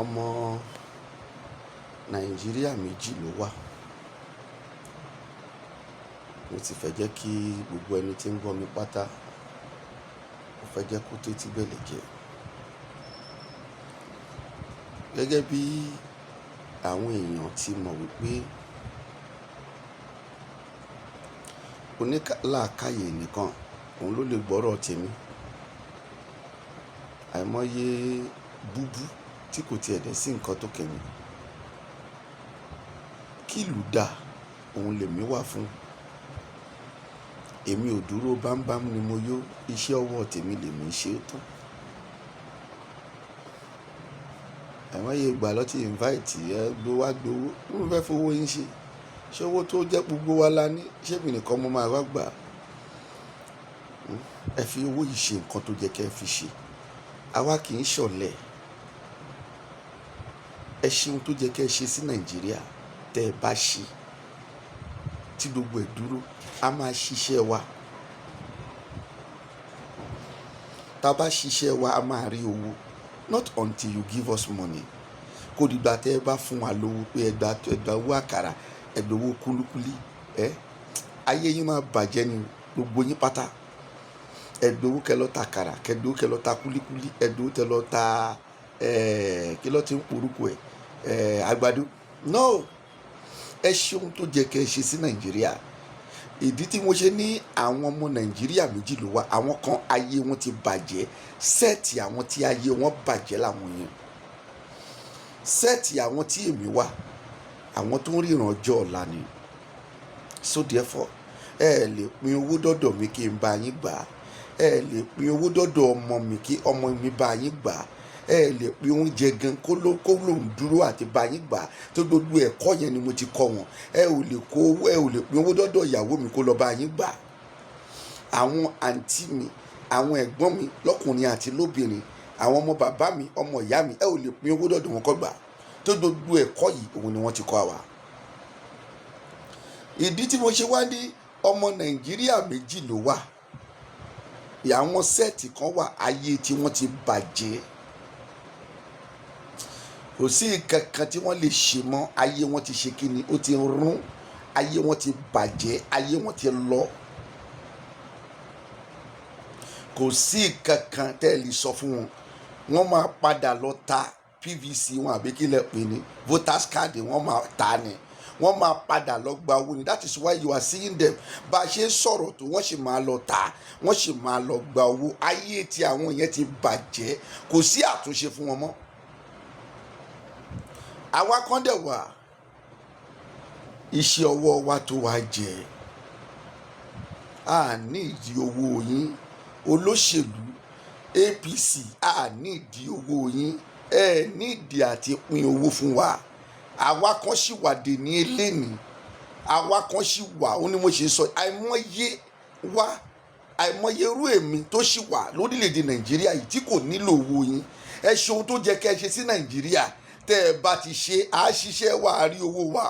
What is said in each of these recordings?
ọmọ Nàìjíríà méjì ló wà. Mo sì fẹ́ jẹ́ kí gbogbo ẹni tí ń gbọ́ mi pátá, mo fẹ́ jẹ́ kó tẹ́tí bẹ̀lẹ̀ jẹ́. Gẹ́gẹ́ bí àwọn èèyàn ti mọ̀ wípé onílàákàyè nìkan òun ló lè gbọ́rọ̀ tèmi. Àìmọye búbú tí kò tiẹ̀ dẹ̀ sí nǹkan tó kẹ́mi. Kí ìlú dà òun lèmi wà fún. Èmi ò dúró bámbám ni mo yó, iṣẹ́ ọwọ́ tèmi lèmi ṣe é tán. Àìmọye ìgbà ló ti invite ẹ ló wá gbowó, mo fẹ́ fowó yín ṣe. Ṣé owó tó jẹ́ gbogbo wa la ní? Ṣé èmi nìkan mo máa wá gbà? Ẹ fi owó yìí ṣe nǹkan tó jẹ́ kẹ́ ẹ fi ṣe. Àwa kì í ṣọ̀lẹ. Ẹ ṣe ohun tó jẹ́ kẹ́ ẹ ṣe sí Nàìjíríà. Tẹ́ ẹ bá ṣe tí gbogbo ẹ̀ dúró, a máa ṣiṣẹ́ wa. Tá a bá ṣiṣẹ́ wa, a máa rí owó. Not until you give us money. Kò dìgbà tẹ́ ẹ bá fún wa lówó pé ẹgbà owó àkàrà, ẹgbà owó kúlíkúlí. Ayé yín máa bàjẹ́ ni gbogbo yín pátá. Ẹgbà owó kẹ́ lọ ta àkàrà, kẹ́gbà owó kẹ́ lọ ta kúlíkúlí, ẹgbà owó kẹ́ lọ ta kí ló ti ń porúkọ àgbàdo. No! Ẹ ṣe ohun tó jẹ́ kẹ́ ẹ ṣe sí Nàìjíríà. Ìdí tí mo ṣe ní àwọn ọmọ Nàìjíríà méjì ló wà. Àwọn kan ayé wọn ti bàjẹ́. Sẹ́ẹ̀tì àwọn tí ayé wọn bàjẹ́ làwọn yẹn. Sẹ́ẹ̀tì àwọn tí èmi wà, àwọn tó ń ríran ọjọ́ ọ̀la ni. So therefore, ẹ lè pín owó dọ́dọ̀ mi kí n bá yín gbà. Ẹ lè pín owó dọ́dọ̀ ọmọ mi kí ọmọ mi bá yín gbà. Ẹ lè pín oúnjẹ gan kó lóun dúró àti bá yín gbà. Tó gbogbo ẹ̀kọ́ yẹn ni mo ti kọ́ wọn. Ẹ ò lè pín owó dọ́dọ̀ ìyàwó mi kó lọ bá yín gbà. Àwọn àǹtí mi, àwọn ẹ̀gbọ́n mi lọ́kùnrin àti lóbìnrin, àwọn ọmọ bàbá mi, ọmọ ìyá mi, ẹ ò lè pín owó dọ́dọ̀ wọn kó gbà. Tó gbogbo ẹ̀kọ́ yìí òun ni wọ́n ti kọ́ wa. Ìdí tí mo ṣe wá ní ọmọ Nàìjíríà méjì ló wà. Àwọn sẹ́ẹ̀tì kan wà, ayé tí wọ́n ti bàjẹ́. Kò sí nǹkan kan tí wọ́n lè ṣe mọ́. Ayé wọn ti ṣe kíni, ó ti rún. Ayé wọn ti bàjẹ́, ayé wọn ti lọ. Kò sí nǹkan kan tẹ́ ẹ lè sọ fún wọn. Wọ́n máa padà lọ ta PVC wọn àbí kí lẹ pè ní voters card, wọ́n máa ta ni. Wọ́n máa padà lọ gba owó ni. That is why you are seeing them. Bá a ṣe ń sọ̀rọ̀ tó wọ́n sì máa lọ ta, wọ́n sì máa lọ gba owó. Ayé tí àwọn yẹn ti bàjẹ́. Kò sí àtúnṣe fún wọn mọ́. Àwa kan dẹ̀ wà, iṣẹ́ ọwọ́ wa tó wá jẹ. A ní ìdí owó yín. Olóṣèlú APC, a ní ìdí owó yín. Ẹ ní ìdí àti pín owó fún wa. Àwa kan sì wà dè ní eléni. Àwa kan sì wà, ó ní mo ṣe sọ, àìmọye irú èmi tó sì wà lórílẹ̀‐èdè Nàìjíríà yìí tí kò nílò owó yín. Ẹ ṣe ohun tó jẹ́ kẹ́ ẹ ṣe sí Nàìjíríà. Tẹ́ ẹ bá ti ṣe, à á ṣiṣẹ́ wa, à á rí owó wa.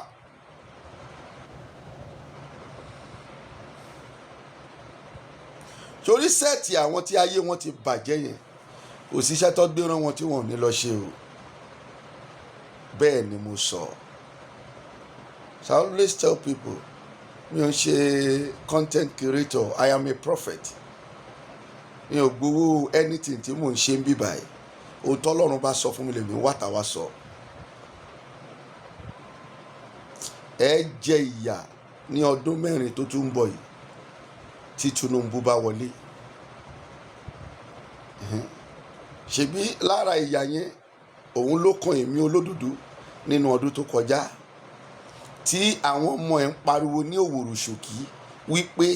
Torí sẹ́ẹ̀tì àwọn tí ayé wọn ti bàjẹ́ yẹn, kò síṣẹ́ tó gbé rán wọn tí wọn ò ní lọ ṣe o. Bẹ́ẹ̀ ni mo sọ. So I always tell people, mi ò ń ṣe content creator, I am a prophet. Mi ò gbowó anything tí mò ń ṣe ń bí báyìí. Ohun tọ́lọ́run bá sọ fún mi lèmi wá tàwa sọ. Ẹ jẹ ìyà ní ọdún mẹ́rin tó tún ń bọ̀ yìí tí Tinubu bá wọlé. Ṣebí lára ìyà yẹn òun ló kan èmi Olódodo nínú ọdún tó kọjá tí àwọn ọmọ ẹ̀ ń pariwo ní òwòrò ṣòkí wípé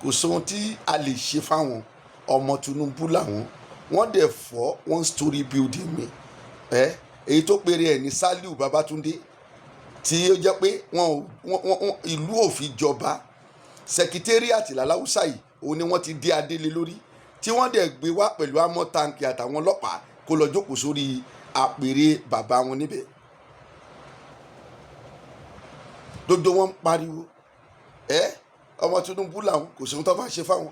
kò sóhun tí a lè ṣe fáwọn ọmọ Tinubu làwọn. Wọ́n dẹ̀ fọ́ one story building mi. Èyí tó péré ẹ̀ ní Saliu Babatunde tí ó jẹ́ pé ìlú ò fi jọba. Secretariat làláwùsá yìí òun ni wọ́n ti dé adélé lórí tí wọ́n dẹ̀ gbé wá pẹ̀lú amọ̀ táǹkì àtàwọn ọlọ́pàá kó lọ jókòó sórí àpèrè bàbá wọn níbẹ̀. Gbogbo wọn ń pariwo ọmọ Tinubu làwọn, kò sí ohun tó máa ṣe fáwọn.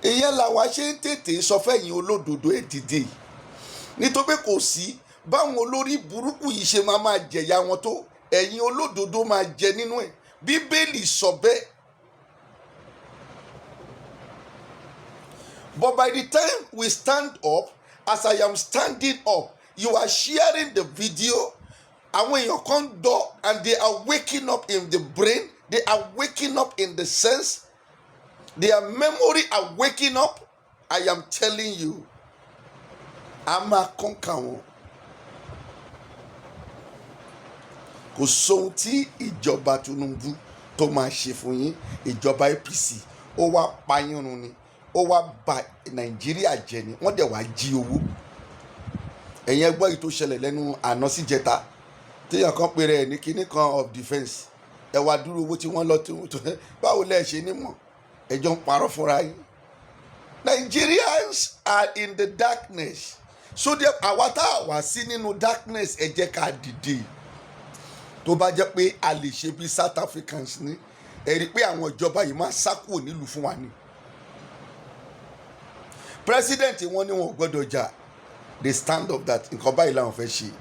ìyẹn làwa ṣe ń tètè sọ fẹ́yìn olódodo ẹ̀ dìde nítorí pé kò sí báwọn olórí burúkú yìí ṣe máa jẹ̀yà wọn tó, ẹ̀yin olódodo máa jẹ nínú ẹ̀. Bíbélì sọ bẹ́ẹ̀. But by the time we stand up, as I am standing up, you are sharing the video. Àwọn èèyàn kan dọ̀, and they are waking up in the brain, they are waking up in the sense, their memory are waking up. I am telling you, a máa kọ́ńkà wọn. Kò sóhun tí ìjọba Tinubu tó máa ṣe fún yín. Ìjọba APC ó wá pa yín run ni, ó wá bà Nàìjíríà jẹ́ ni, wọ́n dẹ̀ wá jí owó. Ẹ̀yin ẹ gbọ́ èyí tó ṣẹlẹ̀ lẹ́nu àná sí jẹta, téèyàn kan pèrè ẹ̀ ní kinní kan of defence. Ẹ wá dúró owó tí wọ́n lọ tó báwo lẹ ṣe ní mọ̀? Ẹjọ́ ń parọ́ fúnra yín. Nigerians are in the darkness. So àwa tá a wá sí nínú darkness, ẹ jẹ́ ká dìde. Tó bá jẹ́ pé a lè ṣe bí South Africans ní, ẹ rí i pé àwọn ìjọba yìí máa sá kúrò nílùú fún wa ni. President wọn ní wọn ò gbọ́dọ̀ jà. They stand up that nǹkan báyìí làwọn fẹ́ ṣe,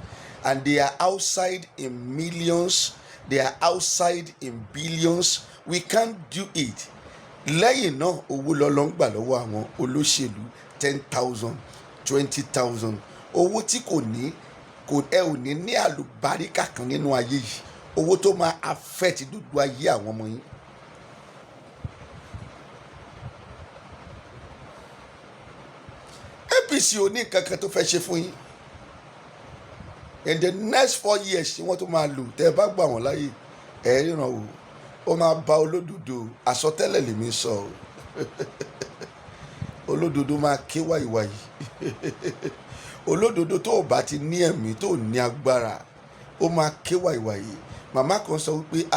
and they are outside in millions, they are outside in billions. We can't do it. Lẹ́yìn náà owó lọ́lọ́ ń gbà lọ́wọ́ àwọn olóṣèlú 10,000, 20,000. Owó tí kò ní, ẹ ò ní àlùbáríkà kan nínú ayé yìí. Owó tó máa affect gbogbo ayé àwọn ọmọ yín. APC ò ní nǹkan kan tó fẹ́ ṣe fún yín. In the next 4 years tí wọ́n tó máa lò, tẹ́ ẹ bá gbà wọ́n láyè, ẹ ríran o, ó máa ba olódodo. Àsọtẹ́lẹ̀ lèmi sọ o. Olódodo máa ké wàyíwàyí. Olódodo tó o bá ti ní ẹ̀mí, tó ní agbára, ó máa ké wàyíwàyí. Màmá kan sọ wípé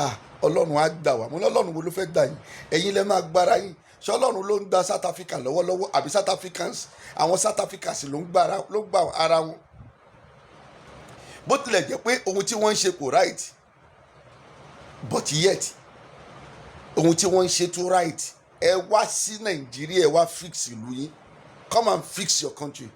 Ọlọ́run á gbà wá. Mo ní Ọlọ́run wo ló fẹ́ gbà yín? Ẹ̀yin lẹ máa gbára yín. Ṣé Ọlọ́run ló ń gba South Africa lọ́wọ́lọ́wọ́, àbí South Africans, àwọn South Africans ló ń gba ara wọn? Bó tilẹ̀ jẹ́ pé ohun tí wọ́n ń ṣe kò right, but yet ohun tí wọ́n ń ṣe tó right. Ẹ wá sí Nàìjíríà, ẹ wá fix ìlú yín. Come and fix your country.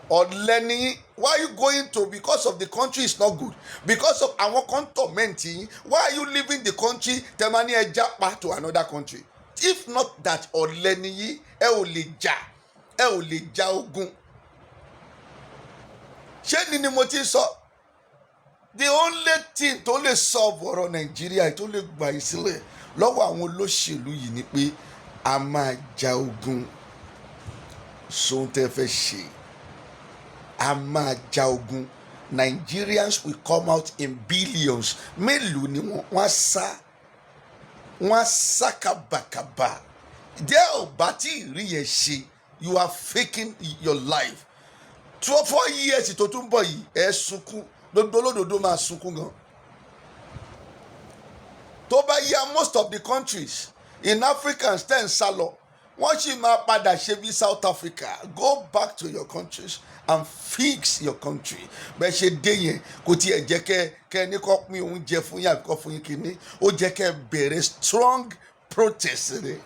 Ọ̀lẹ́ni, why are you going to, because of the country is not good, because of àwọn kan torment yín, why are you leaving the country tẹ́mání ẹ jápa to another country? If not that, ọ̀lẹ́ni yìí, ẹ ò lè jà ogun. Ṣé ni mo ti sọ? The only thing tó lè solve ọ̀rọ̀ Nàìjíríà, tó lè gbà yín sílẹ̀ lọ́wọ́ àwọn olóṣèlú yìí ni pé a máa jà ogun. Sóhun tẹ́ fẹ́ ṣe, a máa jà ogun. Nigerians will come out in billions. Mélòó ni wọ́n á sá kábàkàbà. Jẹ́ ò bá tí ì rí yẹn ṣe, you are faking your life. 4 years tó tún bọ̀ yìí, ẹ sunkún. Gbogbo olódodo máa sunkún gan. Tó bá yá, most of the countries in Africa tẹ́ ń sá lọ, wọ́n sì máa padà ṣe bí South Africa. Go back to your countries and fix your country. Bẹ́ẹ̀ ṣe dé yẹn, kò tiẹ̀ jẹ́ kẹ́ ní kọ́ pín oúnjẹ fún yín àbí kọ́ fún yín kínní. Ó jẹ́ kẹ́ bẹ̀rẹ̀ strong protest rẹ̀.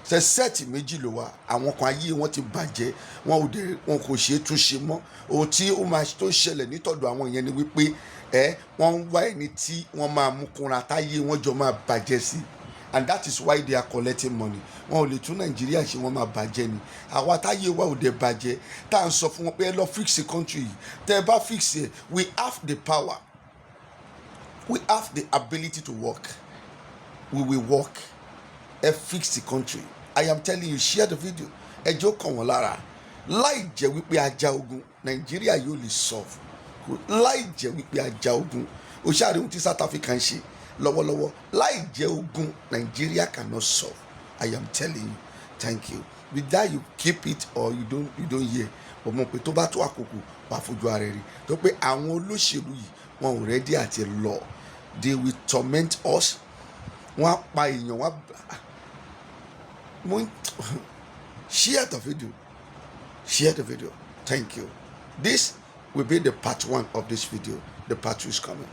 Sẹ́ẹ̀tì méjì ló wà. Àwọn kan ayé wọn ti bàjẹ́, wọn kò ṣe é túnṣe mọ́. Ohun tí ó máa tó ṣẹlẹ̀ nítọ̀dọ̀ àwọn yẹn ni wípé wọ́n ń wá ẹni tí wọ́n máa mú kunra táyé wọn jọ máa bàjẹ́ sí. And that is why they are collecting money. Wọn ò lè tún Nàìjíríà ṣe, wọ́n máa bàjẹ́ ni. Àwa táyé wa ò dé bàjẹ́, tá à ń sọ fún wọn pé ẹ lọ fix the country yìí. Tẹ́ ẹ bá fix it, we have the power, we have the ability to work. We will work. Ẹ fix the country. I am telling you, share the video. Ẹjọ́ kàn wọ́n lára. Láì jẹ́ wípé ajá ogun, Nàìjíríà yóò lè solve. Láì jẹ́ wípé ajá ogun, ó ṣàrí ohun tí South Africa ń ṣe lọ́wọ́lọ́wọ́. Láì jẹ́ ogun, Nigeria cannot solve. I am telling you. Thank you. With that, you keep it or you don't hear. Ọmọ pé tó bá tó àkókò, wàá fojú ara rí. Tó pé àwọn olóṣèlú yìí, wọn ò ready àti lọ. They will torment us. Wọ́n á pa èèyàn, wọ́n á. Share the video. Share the video. Thank you. This will be the part 1 of this video. The part 2 is coming.